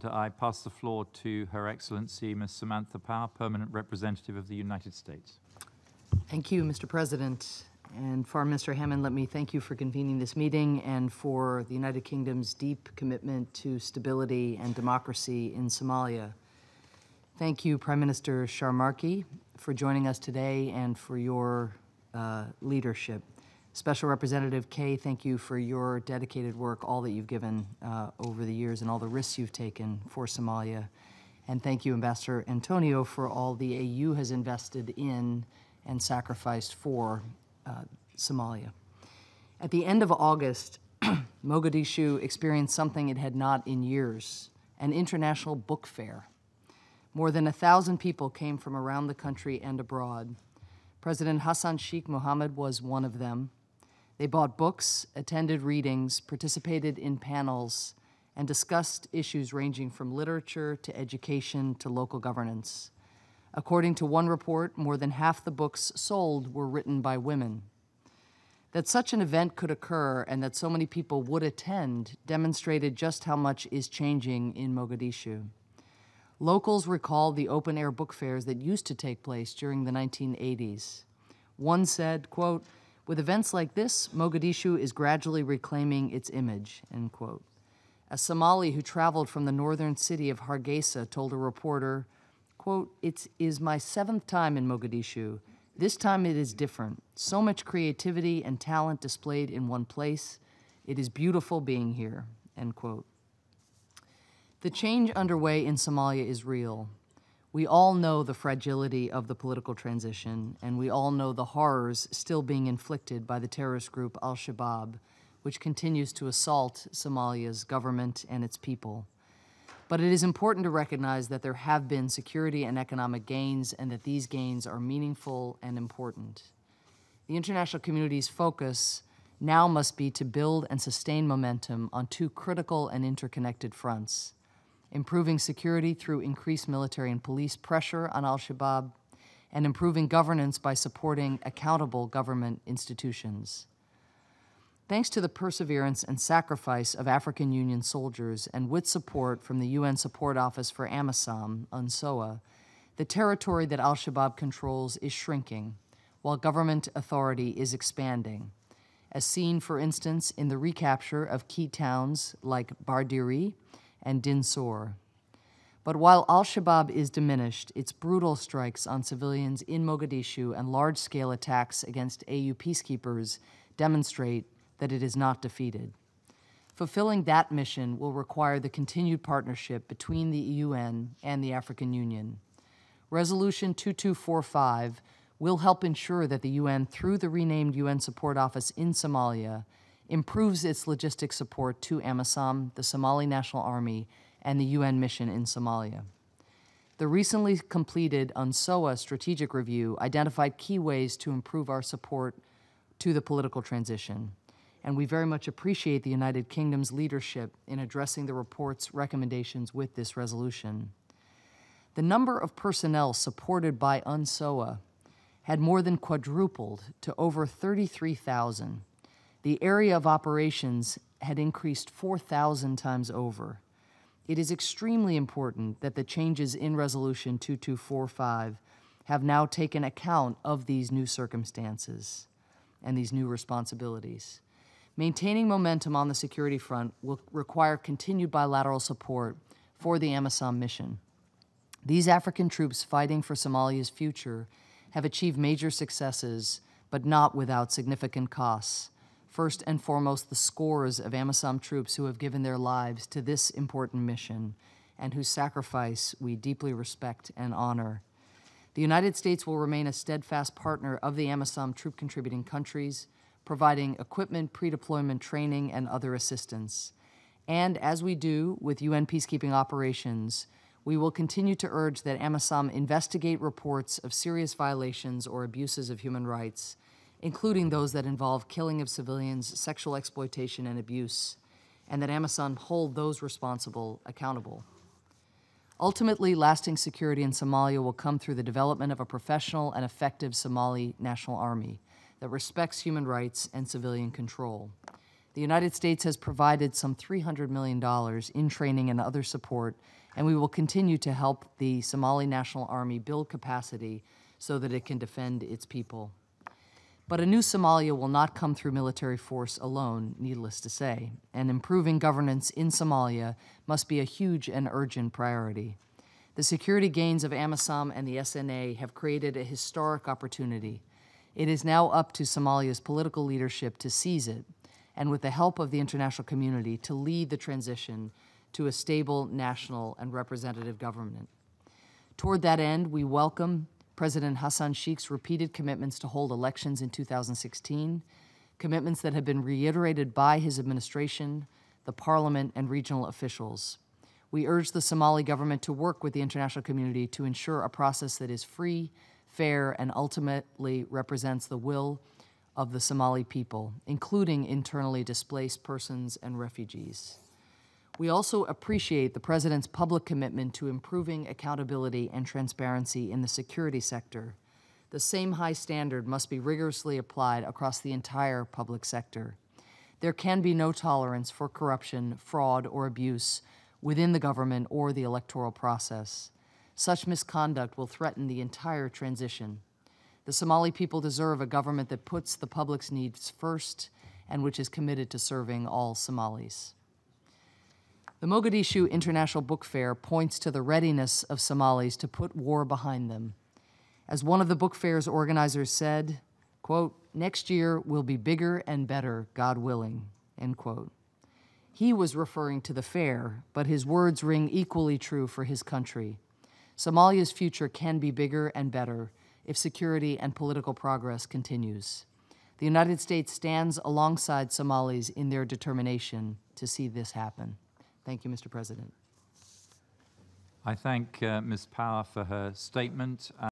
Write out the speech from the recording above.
I pass the floor to Her Excellency Ms. Samantha Power, Permanent Representative of the United States. Thank you, Mr. President. And Foreign Minister Hammond, let me thank you for convening this meeting and for the United Kingdom's deep commitment to stability and democracy in Somalia. Thank you, Prime Minister Sharmarke, for joining us today and for your leadership. Special Representative Kay, thank you for your dedicated work, all that you've given over the years and all the risks you've taken for Somalia. And thank you, Ambassador Antonio, for all the AU has invested in and sacrificed for Somalia. At the end of August, Mogadishu experienced something it had not in years, an international book fair. More than 1,000 people came from around the country and abroad. President Hassan Sheikh Mohammed was one of them. They bought books, attended readings, participated in panels, and discussed issues ranging from literature to education to local governance. According to one report, more than half the books sold were written by women. That such an event could occur and that so many people would attend demonstrated just how much is changing in Mogadishu. Locals recall the open-air book fairs that used to take place during the 1980s. One said, quote, "With events like this, Mogadishu is gradually reclaiming its image," end quote. A Somali who traveled from the northern city of Hargeisa told a reporter, quote, "It is my 7th time in Mogadishu. This time it is different. So much creativity and talent displayed in one place. It is beautiful being here," end quote. The change underway in Somalia is real. We all know the fragility of the political transition, and we all know the horrors still being inflicted by the terrorist group Al-Shabaab, which continues to assault Somalia's government and its people. But it is important to recognize that there have been security and economic gains and that these gains are meaningful and important. The international community's focus now must be to build and sustain momentum on 2 critical and interconnected fronts: improving security through increased military and police pressure on Al-Shabaab, and improving governance by supporting accountable government institutions. Thanks to the perseverance and sacrifice of African Union soldiers and with support from the UN Support Office for AMISOM, UNSOA, the territory that Al-Shabaab controls is shrinking, while government authority is expanding, as seen, for instance, in the recapture of key towns like Bardiri and Dinsoor. But while Al-Shabaab is diminished, its brutal strikes on civilians in Mogadishu and large-scale attacks against AU peacekeepers demonstrate that it is not defeated. Fulfilling that mission will require the continued partnership between the UN and the African Union. Resolution 2245 will help ensure that the UN, through the renamed UN Support Office in Somalia, improves its logistic support to AMISOM, the Somali National Army, and the UN mission in Somalia. The recently completed UNSOA strategic review identified key ways to improve our support to the political transition, and we very much appreciate the United Kingdom's leadership in addressing the report's recommendations with this resolution. The number of personnel supported by UNSOA had more than quadrupled to over 33,000. The area of operations had increased 4,000 times over. It is extremely important that the changes in Resolution 2245 have now taken account of these new circumstances and these new responsibilities. Maintaining momentum on the security front will require continued bilateral support for the AMISOM mission. These African troops fighting for Somalia's future have achieved major successes, but not without significant costs. First and foremost, the scores of AMISOM troops who have given their lives to this important mission and whose sacrifice we deeply respect and honor. The United States will remain a steadfast partner of the AMISOM troop-contributing countries, providing equipment, pre-deployment training, and other assistance. And as we do with UN peacekeeping operations, we will continue to urge that AMISOM investigate reports of serious violations or abuses of human rights, including those that involve killing of civilians, sexual exploitation, and abuse, and that AMISOM hold those responsible accountable. Ultimately, lasting security in Somalia will come through the development of a professional and effective Somali National Army that respects human rights and civilian control. The United States has provided some $300 million in training and other support, and we will continue to help the Somali National Army build capacity so that it can defend its people. But a new Somalia will not come through military force alone, needless to say, and improving governance in Somalia must be a huge and urgent priority. The security gains of AMISOM and the SNA have created a historic opportunity. It is now up to Somalia's political leadership to seize it, and with the help of the international community, to lead the transition to a stable national and representative government. Toward that end, we welcome President Hassan Sheikh's repeated commitments to hold elections in 2016, commitments that have been reiterated by his administration, the parliament, and regional officials. We urge the Somali government to work with the international community to ensure a process that is free, fair, and ultimately represents the will of the Somali people, including internally displaced persons and refugees. We also appreciate the President's public commitment to improving accountability and transparency in the security sector. The same high standard must be rigorously applied across the entire public sector. There can be no tolerance for corruption, fraud, or abuse within the government or the electoral process. Such misconduct will threaten the entire transition. The Somali people deserve a government that puts the public's needs first and which is committed to serving all Somalis. The Mogadishu International Book Fair points to the readiness of Somalis to put war behind them. As one of the book fair's organizers said, quote, "Next year will be bigger and better, God willing," end quote. He was referring to the fair, but his words ring equally true for his country. Somalia's future can be bigger and better if security and political progress continues. The United States stands alongside Somalis in their determination to see this happen. Thank you, Mr. President. I thank Ms. Power for her statement.